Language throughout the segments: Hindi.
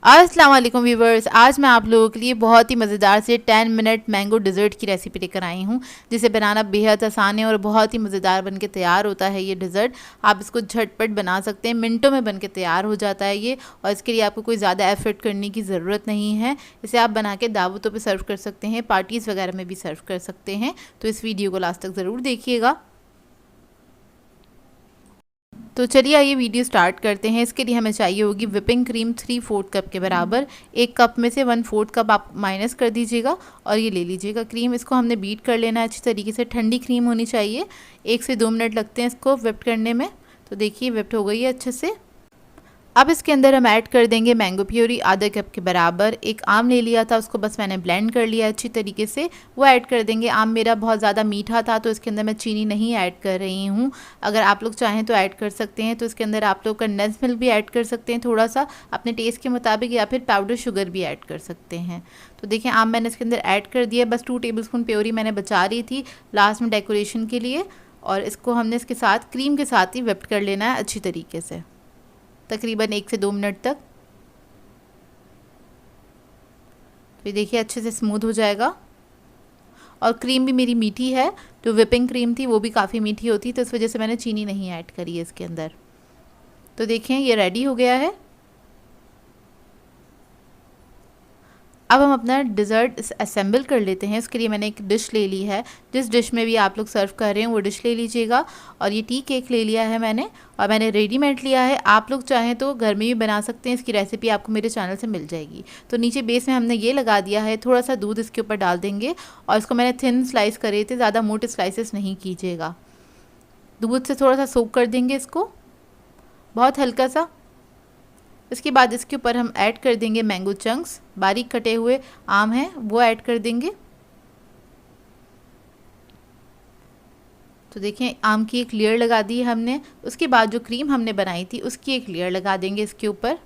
अस्सलाम वालेकुम व्यूवर्स, आज मैं आप लोगों के लिए बहुत ही मज़ेदार से 10 मिनट मैंगो डिज़र्ट की रेसिपी लेकर आई हूँ, जिसे बनाना बेहद आसान है और बहुत ही मज़ेदार बनके तैयार होता है ये डिज़र्ट। आप इसको झटपट बना सकते हैं, मिनटों में बनके तैयार हो जाता है ये, और इसके लिए आपको कोई ज़्यादा एफर्ट करने की ज़रूरत नहीं है। इसे आप बना के दावतों पर सर्व कर सकते हैं, पार्टीज़ वगैरह में भी सर्व कर सकते हैं। तो इस वीडियो को लास्ट तक ज़रूर देखिएगा। तो चलिए आइए वीडियो स्टार्ट करते हैं। इसके लिए हमें चाहिए होगी विपिंग क्रीम 3/4 कप के बराबर। एक कप में से 1/4 कप आप माइनस कर दीजिएगा और ये ले लीजिएगा क्रीम। इसको हमने बीट कर लेना है अच्छी तरीके से, ठंडी क्रीम होनी चाहिए। 1 से 2 मिनट लगते हैं इसको विप्ट करने में। तो देखिए विप्ट हो गई है अच्छे से। अब इसके अंदर हम ऐड कर देंगे मैंगो प्यूरी आधा कप के बराबर। एक आम ले लिया था, उसको बस मैंने ब्लेंड कर लिया अच्छी तरीके से, वो ऐड कर देंगे। आम मेरा बहुत ज़्यादा मीठा था तो इसके अंदर मैं चीनी नहीं ऐड कर रही हूँ। अगर आप लोग चाहें तो ऐड कर सकते हैं। तो इसके अंदर आप लोग कंडेंस मिल्क भी ऐड कर सकते हैं थोड़ा सा अपने टेस्ट के मुताबिक, या फिर पाउडर शुगर भी ऐड कर सकते हैं। तो देखिए आम मैंने इसके अंदर ऐड कर दिया। बस 2 टेबलस्पून प्योरी मैंने बचा रही थी लास्ट में डेकोरेशन के लिए, और इसको हमने इसके साथ क्रीम के साथ ही विप्ट कर लेना है अच्छी तरीके से, तकरीबन 1 से 2 मिनट तक। तो ये देखिए अच्छे से स्मूथ हो जाएगा। और क्रीम भी मेरी मीठी है, जो विपिंग क्रीम थी वो भी काफ़ी मीठी होती है, तो इस वजह से मैंने चीनी नहीं ऐड करी है इसके अंदर। तो देखिए ये रेडी हो गया है। अब हम अपना डिज़र्ट असेंबल कर लेते हैं। इसके लिए मैंने एक डिश ले ली है, जिस डिश में भी आप लोग सर्व कर रहे हैं वो डिश ले लीजिएगा। और ये टी केक ले लिया है मैंने, और मैंने रेडीमेड लिया है। आप लोग चाहें तो घर में भी बना सकते हैं, इसकी रेसिपी आपको मेरे चैनल से मिल जाएगी। तो नीचे बेस में हमने ये लगा दिया है, थोड़ा सा दूध इसके ऊपर डाल देंगे, और इसको मैंने थिन स्लाइस करे थे, ज़्यादा मोटे स्लाइसेस नहीं कीजिएगा। दूध से थोड़ा सा सोक कर देंगे इसको, बहुत हल्का सा। इसके बाद इसके ऊपर हम ऐड कर देंगे मैंगो चंक्स, बारीक कटे हुए आम हैं वो ऐड कर देंगे। तो देखें आम की एक लेयर लगा दी है हमने। उसके बाद जो क्रीम हमने बनाई थी उसकी एक लेयर लगा देंगे इसके ऊपर।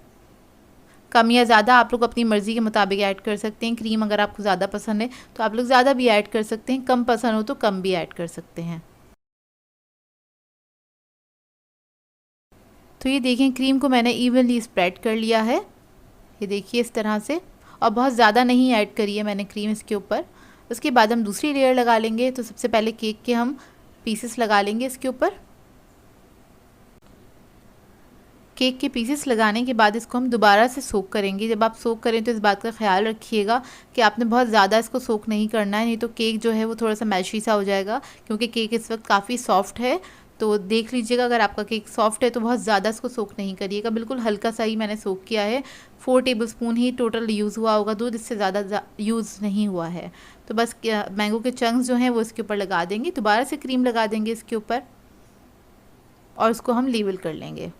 कम या ज़्यादा आप लोग अपनी मर्ज़ी के मुताबिक ऐड कर सकते हैं। क्रीम अगर आपको ज़्यादा पसंद है तो आप लोग ज़्यादा भी ऐड कर सकते हैं, कम पसंद हो तो कम भी ऐड कर सकते हैं। तो ये देखें क्रीम को मैंने इवनली स्प्रेड कर लिया है, ये देखिए इस तरह से, और बहुत ज़्यादा नहीं ऐड करी है मैंने क्रीम इसके ऊपर। उसके बाद हम दूसरी लेयर लगा लेंगे। तो सबसे पहले केक के हम पीसेस लगा लेंगे इसके ऊपर। केक के पीसेस लगाने के बाद इसको हम दोबारा से सोक करेंगे। जब आप सोक करें तो इस बात का ख्याल रखिएगा कि आपने बहुत ज़्यादा इसको सोक नहीं करना है, नहीं तो केक जो है वो थोड़ा सा मैशी सा हो जाएगा, क्योंकि केक इस वक्त काफ़ी सॉफ्ट है। तो देख लीजिएगा, अगर आपका केक सॉफ्ट है तो बहुत ज़्यादा इसको सोक नहीं करिएगा, बिल्कुल हल्का सा ही मैंने सोक किया है। 4 टेबलस्पून ही टोटल यूज़ हुआ होगा दूध, इससे ज़्यादा यूज़ नहीं हुआ है। तो बस मैंगो के चंक्स जो हैं वो इसके ऊपर लगा देंगे, दोबारा से क्रीम लगा देंगे इसके ऊपर, और उसको हम लेवल कर लेंगे।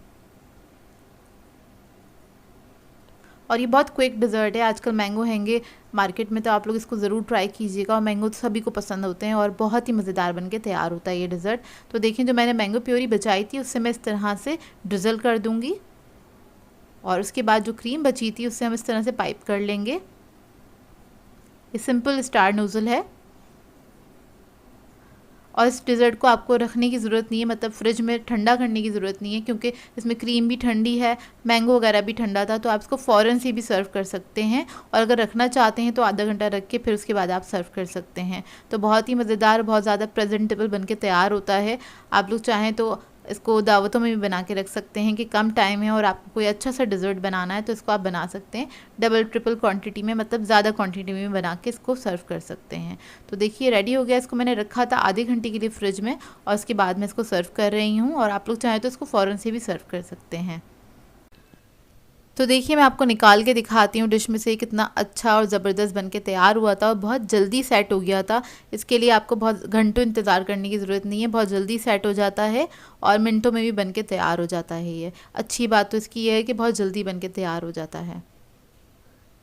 और ये बहुत क्विक डिज़र्ट है। आजकल मैंगो हैंगे मार्केट में, तो आप लोग इसको ज़रूर ट्राई कीजिएगा। और मैंगो तो सभी को पसंद होते हैं और बहुत ही मज़ेदार बनके तैयार होता है ये डिज़र्ट। तो देखें जो मैंने मैंगो प्योरी बचाई थी उससे मैं इस तरह से ड्रिज़ल कर दूँगी, और उसके बाद जो क्रीम बची थी उससे हम इस तरह से पाइप कर लेंगे। ये सिंपल स्टार नोज़ल है, और इस डिज़र्ट को आपको रखने की ज़रूरत नहीं है, मतलब फ्रिज में ठंडा करने की ज़रूरत नहीं है, क्योंकि इसमें क्रीम भी ठंडी है, मैंगो वगैरह भी ठंडा था। तो आप इसको फ़ौरन से भी सर्व कर सकते हैं, और अगर रखना चाहते हैं तो आधा घंटा रख के फिर उसके बाद आप सर्व कर सकते हैं। तो बहुत ही मज़ेदार, बहुत ज़्यादा प्रेजेंटेबल बनके तैयार होता है। आप लोग चाहें तो इसको दावतों में भी बना के रख सकते हैं, कि कम टाइम है और आपको कोई अच्छा सा डिज़र्ट बनाना है तो इसको आप बना सकते हैं डबल ट्रिपल क्वांटिटी में, मतलब ज़्यादा क्वांटिटी में बना के इसको सर्व कर सकते हैं। तो देखिए रेडी हो गया। इसको मैंने रखा था आधे घंटे के लिए फ्रिज में, और उसके बाद मैं इसको सर्व कर रही हूँ, और आप लोग चाहें तो इसको फ़ौरन से भी सर्व कर सकते हैं। तो देखिए मैं आपको निकाल के दिखाती हूँ डिश में से, कितना अच्छा और ज़बरदस्त बनके तैयार हुआ था, और बहुत जल्दी सेट हो गया था। इसके लिए आपको बहुत घंटों इंतज़ार करने की ज़रूरत नहीं है, बहुत जल्दी सेट हो जाता है और मिनटों में भी बनके तैयार हो जाता है। ये अच्छी बात तो इसकी ये है कि बहुत जल्दी बनके तैयार हो जाता है।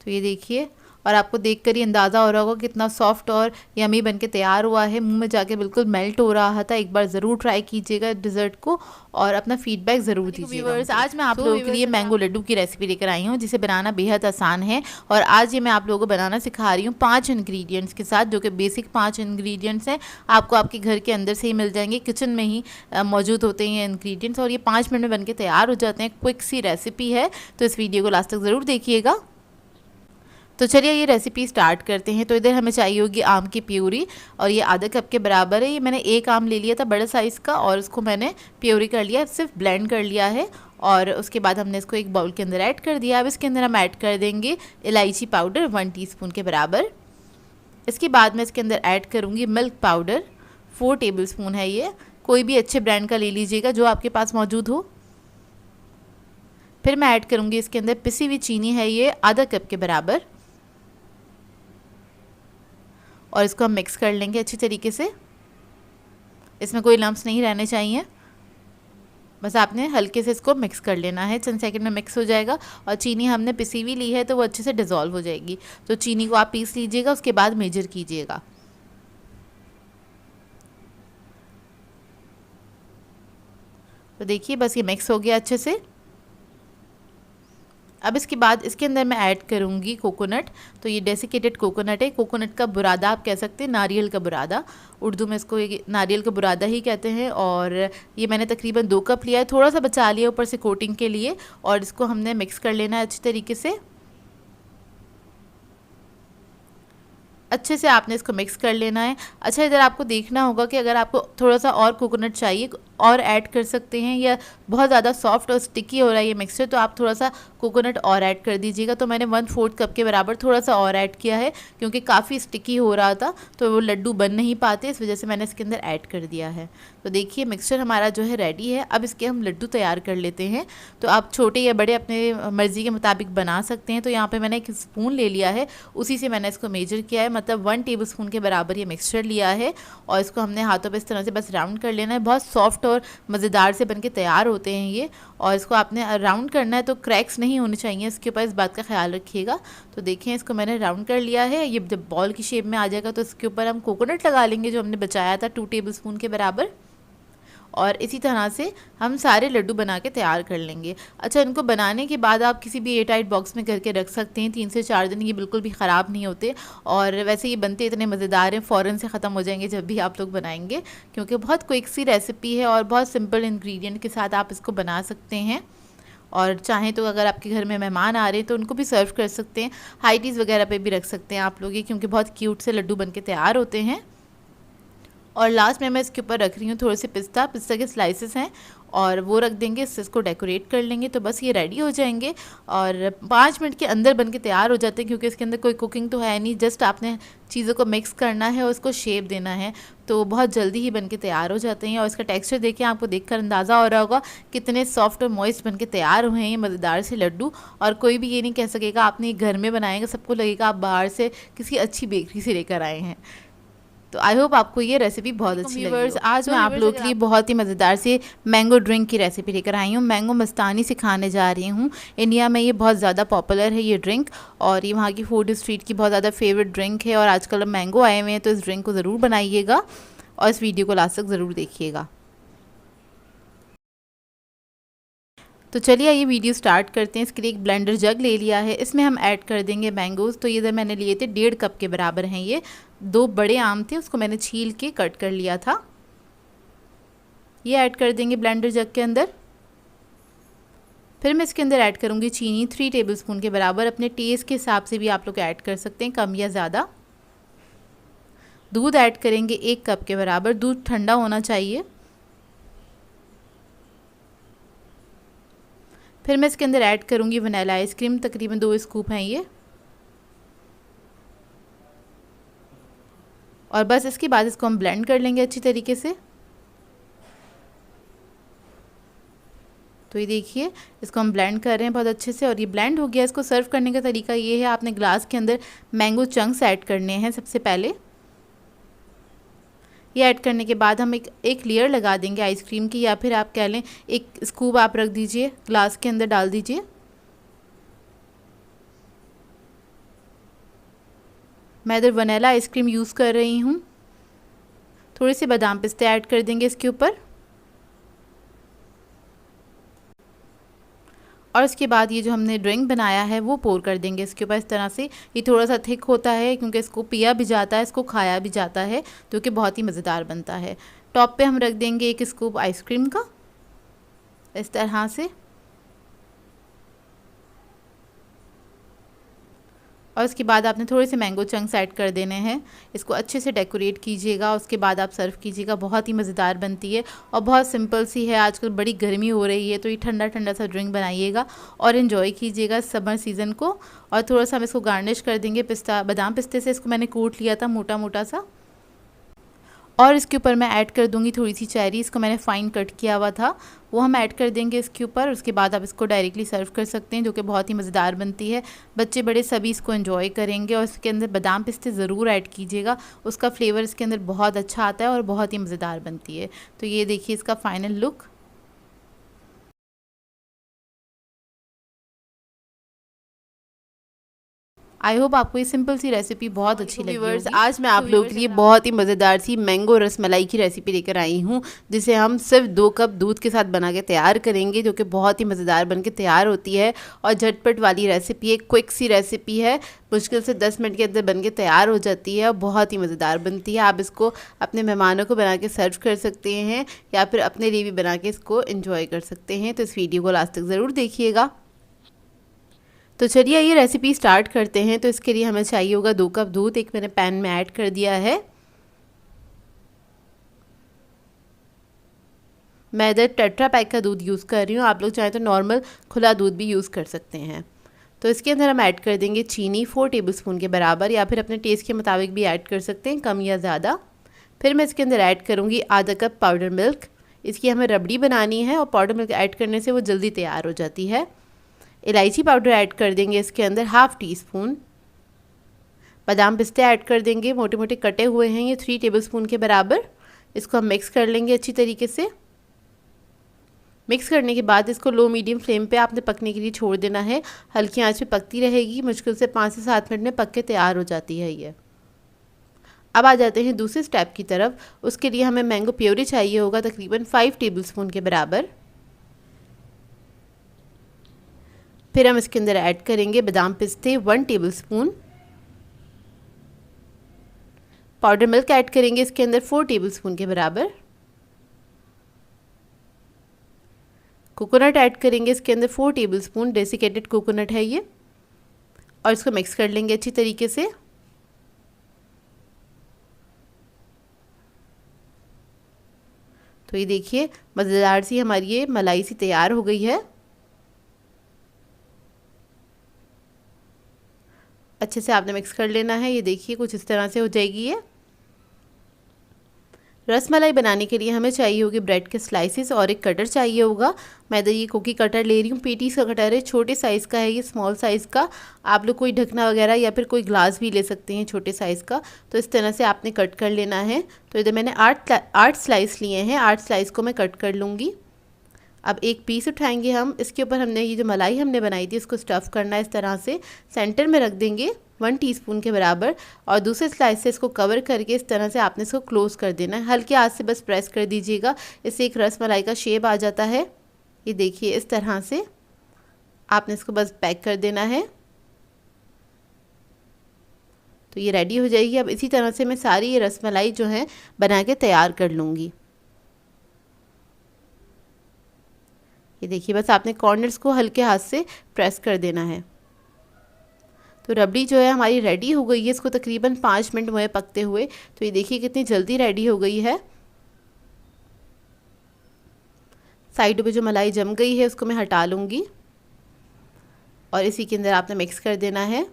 तो ये देखिए, और आपको देखकर ही अंदाज़ा हो रहा होगा कितना सॉफ्ट और यमी बन के तैयार हुआ है। मुंह में जाके बिल्कुल मेल्ट हो रहा था। एक बार ज़रूर ट्राई कीजिएगा डिज़र्ट को और अपना फीडबैक ज़रूर दीजिएगा। आज मैं आप लोगों के लिए मैंगो लड्डू की रेसिपी लेकर आई हूँ, जिसे बनाना बेहद आसान है। और आज ये मैं आप लोगों को बनाना सिखा रही हूँ 5 इंग्रेडिएंट्स के साथ, जो कि बेसिक 5 इंग्रेडिएंट्स हैं। आपको आपके घर के अंदर से ही मिल जाएंगे, किचन में ही मौजूद होते हैं ये इंग्रेडिएंट्स, और ये 5 मिनट में बन के तैयार हो जाते हैं। क्विक सी रेसिपी है, तो इस वीडियो को लास्ट तक ज़रूर देखिएगा। तो चलिए ये रेसिपी स्टार्ट करते हैं। तो इधर हमें चाहिए होगी आम की प्यूरी, और ये आधा कप के बराबर है। ये मैंने एक आम ले लिया था बड़े साइज़ का, और उसको मैंने प्यूरी कर लिया, सिर्फ ब्लेंड कर लिया है। और उसके बाद हमने इसको एक बाउल के अंदर ऐड कर दिया। अब इसके अंदर हम ऐड कर देंगे इलायची पाउडर 1 टीस्पून के बराबर। इसके बाद मैं इसके अंदर ऐड करूँगी मिल्क पाउडर 4 टेबलस्पून है। ये कोई भी अच्छे ब्रांड का ले लीजिएगा जो आपके पास मौजूद हो। फिर मैं ऐड करूँगी इसके अंदर पिसी हुई चीनी है, ये आधा कप के बराबर, और इसको हम मिक्स कर लेंगे अच्छी तरीके से। इसमें कोई लम्प्स नहीं रहने चाहिए, बस आपने हल्के से इसको मिक्स कर लेना है। चंद सेकंड में मिक्स हो जाएगा। और चीनी हमने पिसी हुई ली है तो वो अच्छे से डिज़ोल्व हो जाएगी। तो चीनी को आप पीस लीजिएगा, उसके बाद मेजर कीजिएगा। तो देखिए बस ये मिक्स हो गया अच्छे से। अब इसके बाद इसके अंदर मैं ऐड करूँगी कोकोनट। तो ये डेसिकेटेड कोकोनट है, कोकोनट का बुरादा आप कह सकते हैं, नारियल का बुरादा, उर्दू में इसको नारियल का बुरादा ही कहते हैं। और ये मैंने तकरीबन 2 कप लिया है, थोड़ा सा बचा लिया ऊपर से कोटिंग के लिए। और इसको हमने मिक्स कर लेना है अच्छी तरीके से। अच्छे से आपने इसको मिक्स कर लेना है। अच्छा, इधर आपको देखना होगा कि अगर आपको थोड़ा सा और कोकोनट चाहिए और ऐड कर सकते हैं, या बहुत ज़्यादा सॉफ्ट और स्टिकी हो रहा है ये मिक्सचर, तो आप थोड़ा सा कोकोनट और ऐड कर दीजिएगा। तो मैंने 1/4 कप के बराबर थोड़ा सा और ऐड किया है, क्योंकि काफ़ी स्टिकी हो रहा था तो वो लड्डू बन नहीं पाते, इस वजह से मैंने इसके अंदर ऐड कर दिया है। तो देखिए मिक्सचर हमारा जो है रेडी है। अब इसके हम लड्डू तैयार कर लेते हैं। तो आप छोटे या बड़े अपने मर्ज़ी के मुताबिक बना सकते हैं। तो यहाँ पर मैंने एक स्पून ले लिया है, उसी से मैंने इसको मेजर किया है, मतलब 1 टेबलस्पून के बराबर ये मिक्सचर लिया है। और इसको हमने हाथों पे इस तरह से बस राउंड कर लेना है। बहुत सॉफ्ट और मज़ेदार से बनके तैयार होते हैं ये। और इसको आपने राउंड करना है, तो क्रैक्स नहीं होने चाहिए इसके ऊपर, इस बात का ख्याल रखिएगा। तो देखिए इसको मैंने राउंड कर लिया है। ये जब बॉल की शेप में आ जाएगा तो इसके ऊपर हम कोकोनट लगा लेंगे जो हमने बचाया था 2 टेबलस्पून के बराबर। और इसी तरह से हम सारे लड्डू बना के तैयार कर लेंगे। अच्छा, इनको बनाने के बाद आप किसी भी एयरटाइट बॉक्स में करके रख सकते हैं 3 से 4 दिन, ये बिल्कुल भी ख़राब नहीं होते। और वैसे ये बनते इतने मज़ेदार हैं, फ़ौरन से ख़त्म हो जाएंगे जब भी आप लोग बनाएंगे, क्योंकि बहुत क्विक सी रेसिपी है और बहुत सिंपल इंग्रेडिएंट के साथ आप इसको बना सकते हैं। और चाहें तो अगर आपके घर में मेहमान आ रहे हैं तो उनको भी सर्व कर सकते हैं, हाई टीज़ वगैरह पे भी रख सकते हैं आप लोग ये, क्योंकि बहुत क्यूट से लड्डू बन के तैयार होते हैं। और लास्ट में मैं इसके ऊपर रख रही हूँ थोड़े से पिस्ता के स्लाइसेस हैं, और वो रख देंगे, इसको डेकोरेट कर लेंगे। तो बस ये रेडी हो जाएंगे और 5 मिनट के अंदर बन के तैयार हो जाते हैं, क्योंकि इसके अंदर कोई कुकिंग तो है नहीं, जस्ट आपने चीज़ों को मिक्स करना है और उसको शेप देना है। तो बहुत जल्दी ही बन के तैयार हो जाते हैं। और इसका टेक्सचर देखिए, आपको देखकर अंदाज़ा हो रहा होगा कितने सॉफ्ट और मॉइस्ट बन के तैयार हुए हैं ये मज़ेदार से लड्डू। और कोई भी ये नहीं कह सकेगा आपने ये घर में बनाएंगे, सबको लगेगा आप बाहर से किसी अच्छी बेकरी से लेकर आए हैं। तो आई होप आपको ये रेसिपी बहुत अच्छी लगी। आज मैं आप लोगों के लिए बहुत ही मज़ेदार से मैंगो ड्रिंक की रेसिपी लेकर आई हूँ। मैंगो मस्तानी सिखाने जा रही हूँ। इंडिया में ये बहुत ज़्यादा पॉपुलर है ये ड्रिंक, और ये वहाँ की फूड स्ट्रीट की बहुत ज़्यादा फेवरेट ड्रिंक है। और आजकल मैंगो आए हुए हैं तो इस ड्रिंक को ज़रूर बनाइएगा और इस वीडियो को लास्ट तक ज़रूर देखिएगा। तो चलिए ये वीडियो स्टार्ट करते हैं। इसके लिए एक ब्लेंडर जग ले लिया है, इसमें हम ऐड कर देंगे मैंगोज़। तो ये इधर मैंने लिए थे 1.5 कप के बराबर हैं ये। 2 बड़े आम थे, उसको मैंने छील के कट कर लिया था। ये ऐड कर देंगे ब्लेंडर जग के अंदर। फिर मैं इसके अंदर ऐड करूँगी चीनी 3 टेबलस्पून के बराबर। अपने टेस्ट के हिसाब से भी आप लोग ऐड कर सकते हैं, कम या ज़्यादा। दूध ऐड करेंगे 1 कप के बराबर। दूध ठंडा होना चाहिए। फिर मैं इसके अंदर ऐड करूँगी वनीला आइसक्रीम, तकरीबन 2 स्कूप हैं ये। और बस इसके बाद इसको हम ब्लेंड कर लेंगे अच्छी तरीके से। तो ये देखिए इसको हम ब्लेंड कर रहे हैं बहुत अच्छे से, और ये ब्लेंड हो गया। इसको सर्व करने का तरीका ये है, आपने ग्लास के अंदर मैंगो चंक्स ऐड करने हैं सबसे पहले। ये ऐड करने के बाद हम एक लेयर लगा देंगे आइसक्रीम की, या फिर आप कह लें एक स्कूप आप रख दीजिए, ग्लास के अंदर डाल दीजिए। मैं इधर वनीला आइसक्रीम यूज़ कर रही हूँ। थोड़े से बादाम पिस्ते ऐड कर देंगे इसके ऊपर, और इसके बाद ये जो हमने ड्रिंक बनाया है वो पोर कर देंगे इसके ऊपर इस तरह से। ये थोड़ा सा थिक होता है क्योंकि इसको पिया भी जाता है, इसको खाया भी जाता है, जो कि बहुत ही मज़ेदार बनता है। टॉप पे हम रख देंगे एक स्कूप आइसक्रीम का इस तरह से, और उसके बाद आपने थोड़े से मैंगो चंक्स ऐड कर देने हैं। इसको अच्छे से डेकोरेट कीजिएगा, उसके बाद आप सर्व कीजिएगा। बहुत ही मज़ेदार बनती है और बहुत सिंपल सी है। आजकल बड़ी गर्मी हो रही है तो ये ठंडा ठंडा सा ड्रिंक बनाइएगा और इन्जॉय कीजिएगा समर सीज़न को। और थोड़ा सा हम इसको गार्निश कर देंगे बादाम पिस्ते से। इसको मैंने कूट लिया था मोटा मोटा सा, और इसके ऊपर मैं ऐड कर दूंगी थोड़ी सी चेरी। इसको मैंने फ़ाइन कट किया हुआ था, वो हम ऐड कर देंगे इसके ऊपर। उसके बाद आप इसको डायरेक्टली सर्व कर सकते हैं, जो कि बहुत ही मज़ेदार बनती है। बच्चे बड़े सभी इसको एंजॉय करेंगे। और इसके अंदर बादाम पिस्ते ज़रूर ऐड कीजिएगा, उसका फ्लेवर इसके अंदर बहुत अच्छा आता है और बहुत ही मज़ेदार बनती है। तो ये देखिए इसका फ़ाइनल लुक। आई होप आपको ये सिंपल सी रेसिपी बहुत अच्छी लगी होगी। आज मैं आप लोगों के लिए बहुत ही मज़ेदार सी मैंगो रसमलाई की रेसिपी लेकर आई हूँ, जिसे हम सिर्फ 2 कप दूध के साथ बना के तैयार करेंगे, जो कि बहुत ही मज़ेदार बन के तैयार होती है और झटपट वाली रेसिपी है। क्विक सी रेसिपी है, मुश्किल से 10 मिनट के अंदर बन के तैयार हो जाती है और बहुत ही मज़ेदार बनती है। आप इसको अपने मेहमानों को बना के सर्व कर सकते हैं या फिर अपने लिए भी बना के इसको एंजॉय कर सकते हैं। तो इस वीडियो को लास्ट तक ज़रूर देखिएगा। तो चलिए ये रेसिपी स्टार्ट करते हैं। तो इसके लिए हमें चाहिए होगा 2 कप दूध। एक मैंने पैन में ऐड कर दिया है। मैं इधर टेट्रा पैक का दूध यूज़ कर रही हूँ, आप लोग चाहें तो नॉर्मल खुला दूध भी यूज़ कर सकते हैं। तो इसके अंदर हम ऐड कर देंगे चीनी 4 टेबलस्पून के बराबर, या फिर अपने टेस्ट के मुताबिक भी ऐड कर सकते हैं, कम या ज़्यादा। फिर मैं इसके अंदर ऐड करूँगी आधा कप पाउडर मिल्क। इसकी हमें रबड़ी बनानी है और पाउडर मिल्क ऐड करने से वो जल्दी तैयार हो जाती है। इलायची पाउडर ऐड कर देंगे इसके अंदर 1/2 टीस्पून। बादाम पिस्ते ऐड कर देंगे, मोटे मोटे कटे हुए हैं ये 3 टेबलस्पून के बराबर। इसको हम मिक्स कर लेंगे अच्छी तरीके से। मिक्स करने के बाद इसको लो मीडियम फ्लेम पे आपने पकने के लिए छोड़ देना है। हल्की आंच पे पकती रहेगी, मुश्किल से 5 से 7 मिनट में पक के तैयार हो जाती है ये। अब आ जाते हैं दूसरे स्टेप की तरफ। उसके लिए हमें मैंगो प्योरी चाहिए होगा तकरीबन 5 टेबलस्पून के बराबर। फिर हम इसके अंदर ऐड करेंगे बादाम पिस्ते 1 टेबलस्पून। पाउडर मिल्क ऐड करेंगे इसके अंदर 4 टेबलस्पून के बराबर। कोकोनट ऐड करेंगे इसके अंदर 4 टेबलस्पून, डेसिकेटेड कोकोनट है ये। और इसको मिक्स कर लेंगे अच्छी तरीके से। तो ये देखिए मज़ेदार सी हमारी ये मलाई सी तैयार हो गई है। अच्छे से आपने मिक्स कर लेना है। ये देखिए कुछ इस तरह से हो जाएगी ये। रसमलाई बनाने के लिए हमें चाहिए होगी ब्रेड के स्लाइसेस और एक कटर चाहिए होगा। मैं इधर ये कुकी कटर ले रही हूँ, पेटीज का कटर है, छोटे साइज़ का है ये, स्मॉल साइज़ का। आप लोग कोई ढकना वगैरह या फिर कोई ग्लास भी ले सकते हैं छोटे साइज़ का। तो इस तरह से आपने कट कर लेना है। तो इधर मैंने 8 स्लाइस लिए हैं, 8 स्लाइस को मैं कट कर लूँगी। अब एक पीस उठाएंगे हम, इसके ऊपर हमने ये जो मलाई हमने बनाई थी इसको स्टफ़ करना है इस तरह से। सेंटर में रख देंगे 1 टीस्पून के बराबर, और दूसरे स्लाइस से इसको कवर करके इस तरह से आपने इसको क्लोज़ कर देना है। हल्के हाथ से बस प्रेस कर दीजिएगा, इससे एक रस मलाई का शेप आ जाता है। ये देखिए इस तरह से आपने इसको बस पैक कर देना है। तो ये रेडी हो जाएगी। अब इसी तरह से मैं सारी ये रस मलाई जो है बना के तैयार कर लूँगी। ये देखिए बस आपने कॉर्नर्स को हल्के हाथ से प्रेस कर देना है। तो रबड़ी जो है हमारी रेडी हो गई है। इसको तकरीबन 5 मिनट हुए पकते हुए। तो ये देखिए कितनी जल्दी रेडी हो गई है। साइडों पे जो मलाई जम गई है उसको मैं हटा लूँगी और इसी के अंदर आपने मिक्स कर देना है।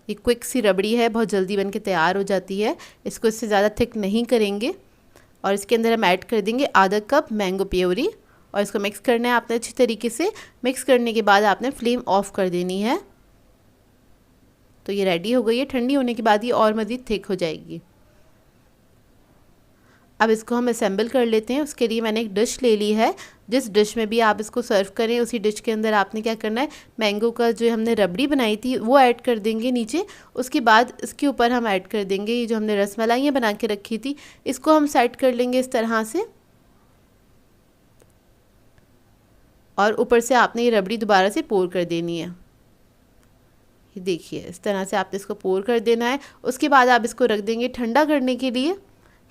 ये क्विक सी रबड़ी है, बहुत जल्दी बन के तैयार हो जाती है। इसको इससे ज़्यादा थिक नहीं करेंगे। और इसके अंदर हम ऐड कर देंगे आधा कप मैंगो प्योरी और इसको मिक्स करना है आपने अच्छी तरीके से। मिक्स करने के बाद आपने फ्लेम ऑफ कर देनी है। तो ये रेडी हो गई है। ठंडी होने के बाद ये और मज़ीद थिक हो जाएगी। अब इसको हम असेंबल कर लेते हैं। उसके लिए मैंने एक डिश ले ली है। जिस डिश में भी आप इसको सर्व करें उसी डिश के अंदर आपने क्या करना है, मैंगो का जो हमने रबड़ी बनाई थी वो ऐड कर देंगे नीचे। उसके बाद इसके ऊपर हम ऐड कर देंगे ये जो हमने रसमलाइयाँ बना के रखी थी, इसको हम सेट कर लेंगे इस तरह से। और ऊपर से आपने ये रबड़ी दोबारा से पोर कर देनी है। ये देखिए इस तरह से आपने इसको पोर कर देना है। उसके बाद आप इसको रख देंगे ठंडा करने के लिए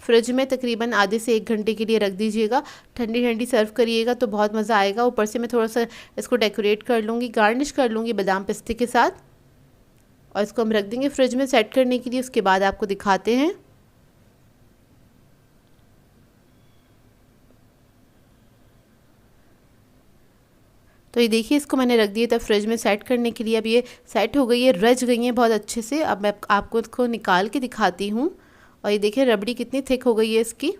फ्रिज में, तकरीबन आधे से 1 घंटे के लिए रख दीजिएगा। ठंडी ठंडी सर्व करिएगा तो बहुत मज़ा आएगा। ऊपर से मैं थोड़ा सा इसको डेकोरेट कर लूँगी, गार्निश कर लूँगी बादाम पिस्ते के साथ, और इसको हम रख देंगे फ्रिज में सेट करने के लिए। उसके बाद आपको दिखाते हैं। तो ये देखिए इसको मैंने रख दिया था फ्रिज में सेट करने के लिए। अब ये सेट हो गई है, रच गई हैं बहुत अच्छे से। अब मैं आपको इसको निकाल के दिखाती हूँ। और ये देखिए रबड़ी कितनी थिक हो गई है इसकी।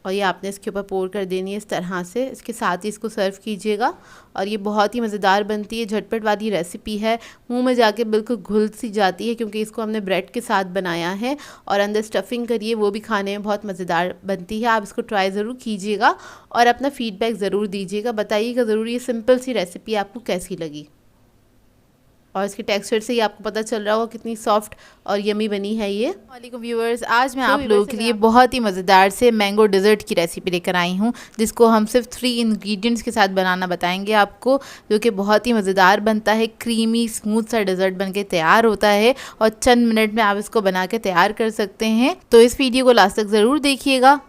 और ये आपने इसके ऊपर पोर कर देनी है इस तरह से। इसके साथ ही इसको सर्व कीजिएगा। और ये बहुत ही मज़ेदार बनती है, झटपट वाली रेसिपी है, मुंह में जाके बिल्कुल घुल सी जाती है क्योंकि इसको हमने ब्रेड के साथ बनाया है और अंदर स्टफिंग करिए, वो भी खाने में बहुत मज़ेदार बनती है। आप इसको ट्राई ज़रूर कीजिएगा और अपना फ़ीडबैक ज़रूर दीजिएगा, बताइएगा ज़रूर ये सिंपल सी रेसिपी आपको कैसी लगी। और इसके टेक्सचर से ही आपको पता चल रहा होगा कितनी सॉफ्ट और यमी बनी है ये। वालेकुम व्यूअर्स, आज मैं आप लोगों के लिए बहुत ही मज़ेदार से मैंगो डेज़र्ट की रेसिपी लेकर आई हूँ, जिसको हम सिर्फ 3 इंग्रेडिएंट्स के साथ बनाना बताएंगे आपको, जो कि बहुत ही मज़ेदार बनता है। क्रीमी स्मूथ सा डेज़र्ट बनके तैयार होता है और चंद मिनट में आप इसको बना के तैयार कर सकते हैं। तो इस वीडियो को लास्ट तक ज़रूर देखिएगा।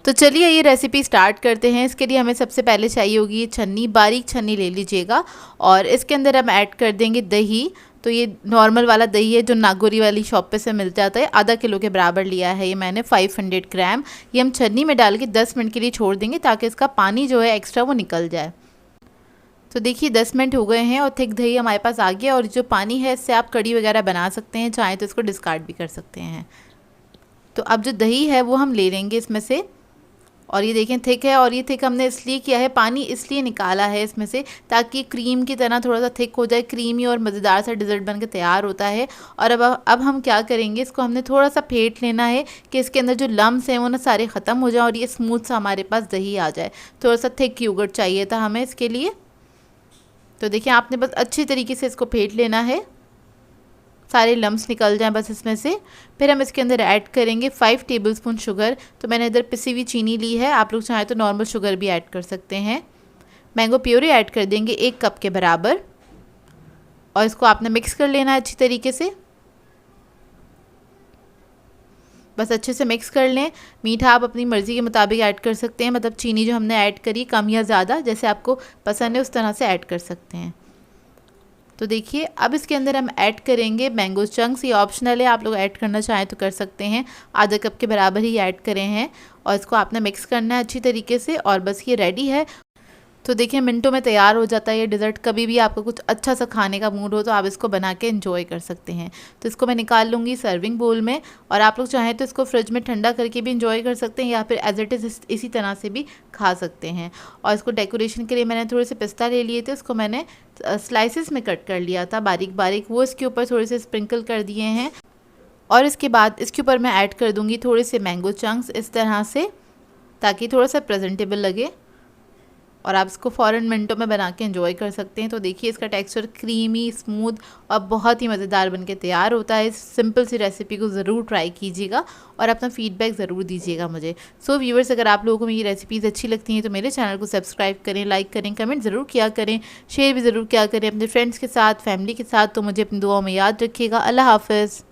तो चलिए ये रेसिपी स्टार्ट करते हैं। इसके लिए हमें सबसे पहले चाहिए होगी ये छन्नी, बारीक छन्नी ले लीजिएगा। और इसके अंदर हम ऐड कर देंगे दही। तो ये नॉर्मल वाला दही है जो नागौरी वाली शॉप पे से मिल जाता है, आधा किलो के बराबर लिया है ये मैंने, 500 ग्राम। ये हम छन्नी में डाल के 10 मिनट के लिए छोड़ देंगे ताकि इसका पानी जो है एक्स्ट्रा वो निकल जाए। तो देखिए 10 मिनट हो गए हैं और थिक दही हमारे पास आ गया। और जो पानी है इससे आप कड़ी वगैरह बना सकते हैं, चाहें तो इसको डिस्कार्ड भी कर सकते हैं। तो अब जो दही है वो हम ले लेंगे इसमें से। और ये देखें थिक है, और ये थिक हमने इसलिए किया है, पानी इसलिए निकाला है इसमें से ताकि क्रीम की तरह थोड़ा सा थिक हो जाए, क्रीमी और मज़ेदार सा डेज़र्ट बन के तैयार होता है। और अब हम क्या करेंगे, इसको हमने थोड़ा सा फेंट लेना है कि इसके अंदर जो लम्स हैं वो ना सारे ख़त्म हो जाए और ये स्मूथ सा हमारे पास दही आ जाए। थोड़ा सा थिक योगर्ट चाहिए था हमें इसके लिए। तो देखिए आपने बस अच्छी तरीके से इसको फेंट लेना है, सारे लम्स निकल जाएं बस इसमें से। फिर हम इसके अंदर ऐड करेंगे 5 टेबलस्पून शुगर। तो मैंने इधर पिसी हुई चीनी ली है, आप लोग चाहें तो नॉर्मल शुगर भी ऐड कर सकते हैं। मैंगो प्योरी ऐड कर देंगे 1 कप के बराबर और इसको आपने मिक्स कर लेना है अच्छी तरीके से। बस अच्छे से मिक्स कर लें। मीठा आप अपनी मर्ज़ी के मुताबिक ऐड कर सकते हैं, मतलब चीनी जो हमने ऐड करी कम या ज़्यादा जैसे आपको पसंद है उस तरह से ऐड कर सकते हैं। तो देखिए अब इसके अंदर हम ऐड करेंगे मैंगो चंक्स। ये ऑप्शनल है, आप लोग ऐड करना चाहें तो कर सकते हैं। आधा कप के बराबर ही ऐड करें हैं और इसको आपने मिक्स करना है अच्छी तरीके से। और बस ये रेडी है। तो देखिए मिनटों में तैयार हो जाता है ये डेज़र्ट। कभी भी आपको कुछ अच्छा सा खाने का मूड हो तो आप इसको बना के एंजॉय कर सकते हैं। तो इसको मैं निकाल लूँगी सर्विंग बोल में, और आप लोग चाहें तो इसको फ्रिज में ठंडा करके भी एंजॉय कर सकते हैं या फिर एज इट इज़ इसी तरह से भी खा सकते हैं। और इसको डेकोरेशन के लिए मैंने थोड़े से पिस्ता ले लिए थे, उसको मैंने स्लाइसिस में कट कर लिया था बारीक बारीक, वो इसके ऊपर थोड़े से स्प्रिंकल कर दिए हैं। और इसके बाद इसके ऊपर मैं ऐड कर दूँगी थोड़े से मैंगो चंक्स इस तरह से, ताकि थोड़ा सा प्रेजेंटेबल लगे और आप इसको फ़ौरन मिनटों में बना के एंजॉय कर सकते हैं। तो देखिए इसका टेक्सचर क्रीमी स्मूथ और बहुत ही मज़ेदार बनके तैयार होता है। इस सिंपल सी रेसिपी को ज़रूर ट्राई कीजिएगा और अपना फ़ीडबैक ज़रूर दीजिएगा मुझे। सो व्यूअर्स, अगर आप लोगों को मेरी रेसिपीज़ अच्छी लगती हैं तो मेरे चैनल को सब्सक्राइब करें, लाइक करें, कमेंट ज़रूर किया करें, शेयर भी ज़रूर किया करें अपने फ्रेंड्स के साथ, फैमिली के साथ। तो मुझे अपनी दुआओं में याद रखिएगा। अल्लाह हाफ़िज़।